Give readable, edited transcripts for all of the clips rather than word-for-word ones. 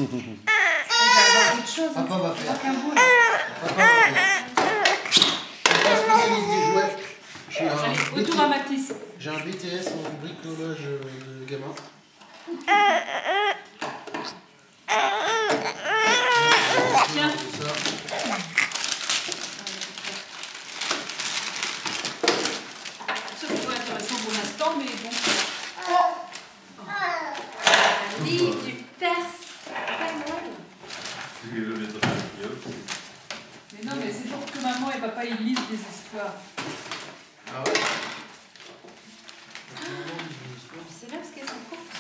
avoir autre chose. Papa va faire. Aucun bout. Papa va faire. Papa spécialiste des jouets. Allez, retour à Mathis. J'ai un BTS en bricolage de gamin. Tiens. Ça, c'est pas intéressant pour l'instant, mais bon. Un livre du Perse. Mais non, mais c'est pour que maman et papa ils lisent des histoires. Ah ouais. C'est bien parce qu'elles sont courtes.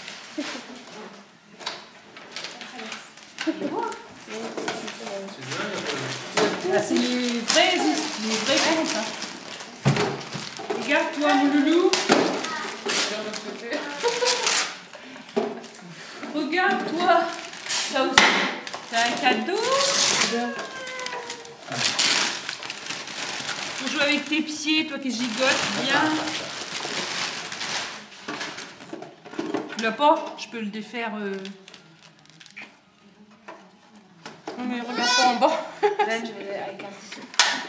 C'est beau, hein? Ah, c'est les vrais contes. Hein. Regarde-toi, mon loulou. Regarde-toi. Ça aussi. T'as un cadeau. Pour jouer avec tes pieds, toi qui gigotes bien. Tu l'as pas? Je peux le défaire. Non mais regarde pas en bas.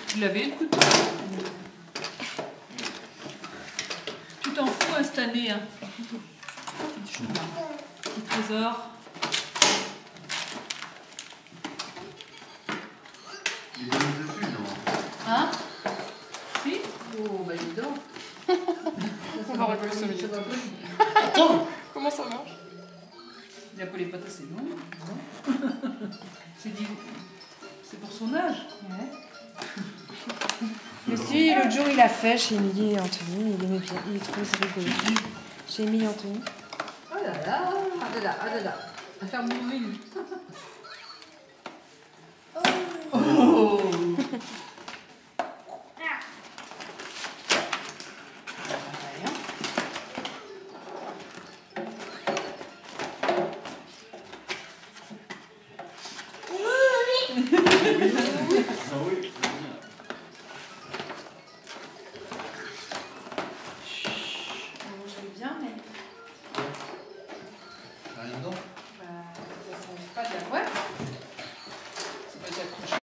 Tu l'avais le couteau? Tu t'en fous hein, cette année. Hein. Petit trésor. Il est dessus, non? Hein? Si? Oh, bah dis donc. On va rigoler sur les Attends! Comment ça marche? Il a pas les pattes assez longues. C'est pour son âge. Ouais. Mais si, l'autre jour il a fait chez Émilie et Anthony, il aimait bien, il trouvait ça rigolo. Chez Émilie et Anthony. Oh là là, ah là là, ah là là. À faire mourir. Oh.